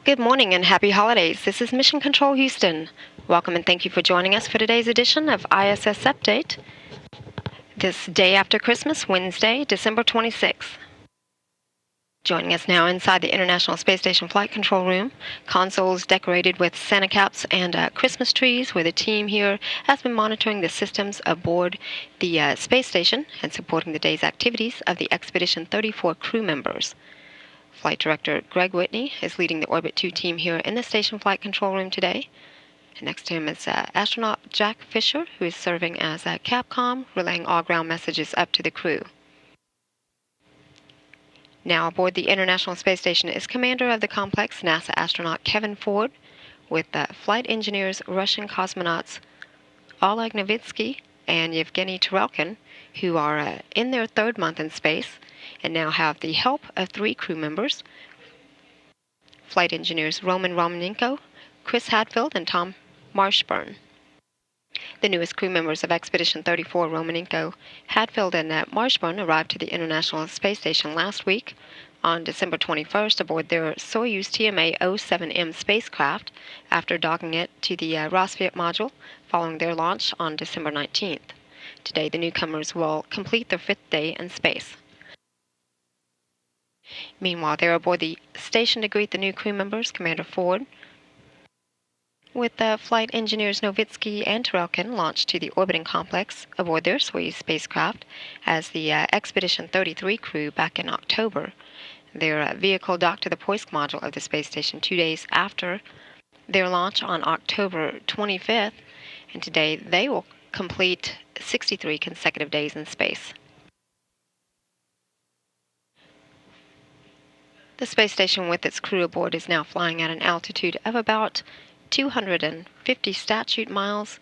Good morning and happy holidays. This is Mission Control Houston. Welcome and thank you for joining us for today's edition of ISS Update, this day after Christmas, Wednesday, December 26th. Joining us now inside the International Space Station Flight Control Room, consoles decorated with Santa caps and Christmas trees, where the team here has been monitoring the systems aboard the space station and supporting the day's activities of the Expedition 34 crew members. Flight Director Greg Whitney is leading the Orbit 2 team here in the station flight control room today. And next to him is astronaut Jack Fisher, who is serving as Capcom, relaying all ground messages up to the crew. Now aboard the International Space Station is commander of the complex, NASA astronaut Kevin Ford, with flight engineers Russian cosmonauts Oleg Novitsky and Yevgeny Tarelkin, who are in their third month in space and now have the help of 3 crew members, flight engineers Roman Romanenko, Chris Hadfield, and Tom Marshburn. The newest crew members of Expedition 34, Romanenko, Hadfield, and Marshburn, arrived to the International Space Station last week on December 21st aboard their Soyuz TMA-07M spacecraft after docking it to the Rassvet module following their launch on December 19th. Today, the newcomers will complete their 5th day in space. Meanwhile, they're aboard the station to greet the new crew members, Commander Ford, with flight engineers Novitsky and Tarelkin launched to the orbiting complex aboard their Soyuz spacecraft as the Expedition 33 crew back in October. Their vehicle docked to the Poisk module of the space station 2 days after their launch on October 25th, and today they will complete 63 consecutive days in space. The space station with its crew aboard is now flying at an altitude of about 250 statute miles.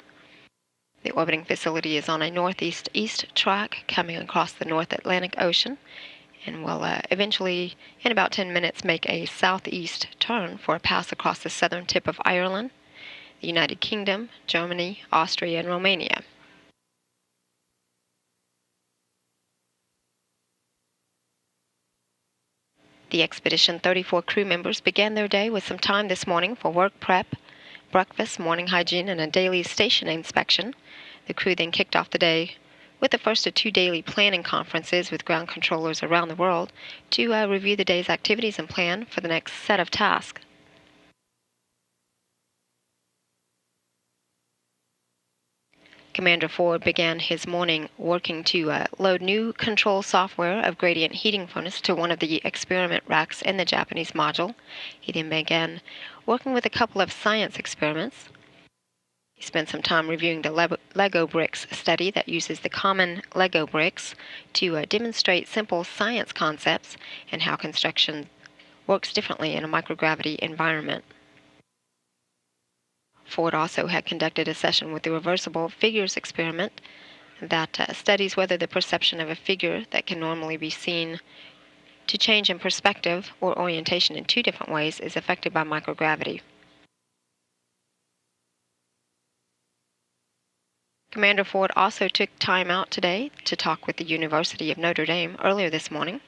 The orbiting facility is on a northeast-east track coming across the North Atlantic Ocean and will eventually, in about 10 minutes, make a southeast turn for a pass across the southern tip of Ireland, the United Kingdom, Germany, Austria, and Romania. The Expedition 34 crew members began their day with some time this morning for work prep, breakfast, morning hygiene, and a daily station inspection. The crew then kicked off the day with the first of 2 daily planning conferences with ground controllers around the world to review the day's activities and plan for the next set of tasks. Commander Ford began his morning working to load new control software of gradient heating furnace to one of the experiment racks in the Japanese module. He then began working with a couple of science experiments. He spent some time reviewing the Lego bricks study that uses the common Lego bricks to demonstrate simple science concepts and how construction works differently in a microgravity environment. Ford also had conducted a session with the reversible figures experiment that studies whether the perception of a figure that can normally be seen to change in perspective or orientation in 2 different ways is affected by microgravity. Commander Ford also took time out today to talk with the University of Notre Dame earlier this morning.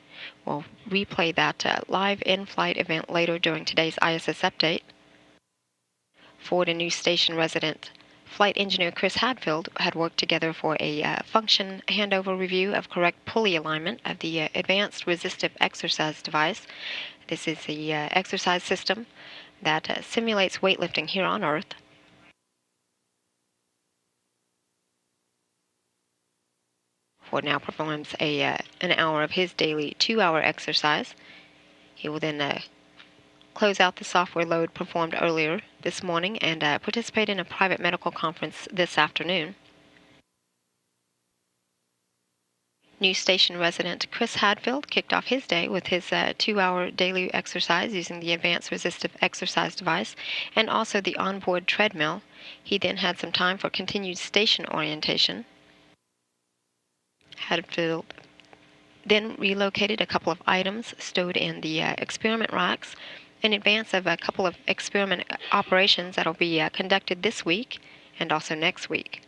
We'll replay that live in-flight event later during today's ISS Update. Ford and new station resident flight engineer Chris Hadfield had worked together for a function handover review of correct pulley alignment of the Advanced Resistive Exercise device. This is the exercise system that simulates weightlifting here on Earth. Ford now performs an hour of his daily 2-hour exercise. He will then close out the software load performed earlier this morning and participate in a private medical conference this afternoon. New station resident Chris Hadfield kicked off his day with his 2-hour daily exercise using the Advanced Resistive Exercise device and also the onboard treadmill. He then had some time for continued station orientation. Hadfield then relocated a couple of items stowed in the experiment racks in advance of a couple of experiment operations that will be conducted this week and also next week.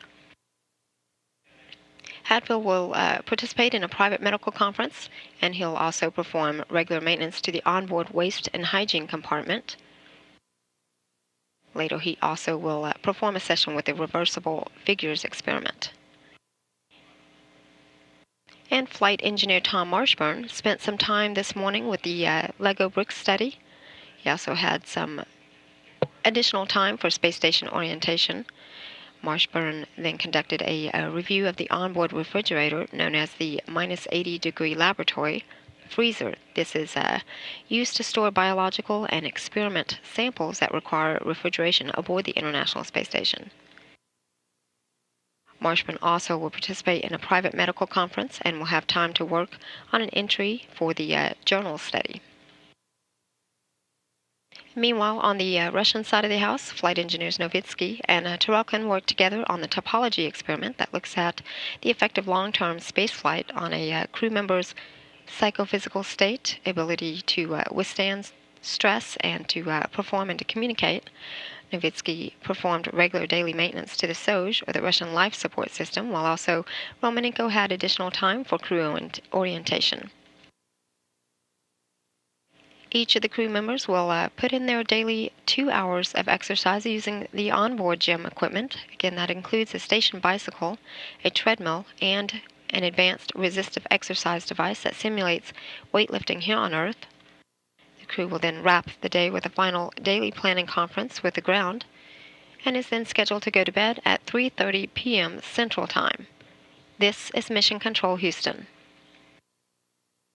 Hadfield will participate in a private medical conference, and he'll also perform regular maintenance to the onboard waste and hygiene compartment. Later, he also will perform a session with the reversible figures experiment. And flight engineer Tom Marshburn spent some time this morning with the Lego bricks study. He also had some additional time for space station orientation. Marshburn then conducted a review of the onboard refrigerator known as the minus 80-degree laboratory freezer. This is used to store biological and experiment samples that require refrigeration aboard the International Space Station. Marshburn also will participate in a private medical conference and will have time to work on an entry for the journal study. Meanwhile, on the Russian side of the house, flight engineers Novitsky and Tarelkin worked together on the topology experiment that looks at the effect of long-term spaceflight on a crew member's psychophysical state, ability to withstand stress, and to perform and to communicate. Novitsky performed regular daily maintenance to the SOJ, or the Russian life support system, while also Romanenko had additional time for crew orientation. Each of the crew members will put in their daily 2 hours of exercise using the onboard gym equipment. Again, that includes a station bicycle, a treadmill, and an advanced resistive exercise device that simulates weightlifting here on Earth. The crew will then wrap the day with a final daily planning conference with the ground and is then scheduled to go to bed at 3:30 p.m. Central Time. This is Mission Control Houston.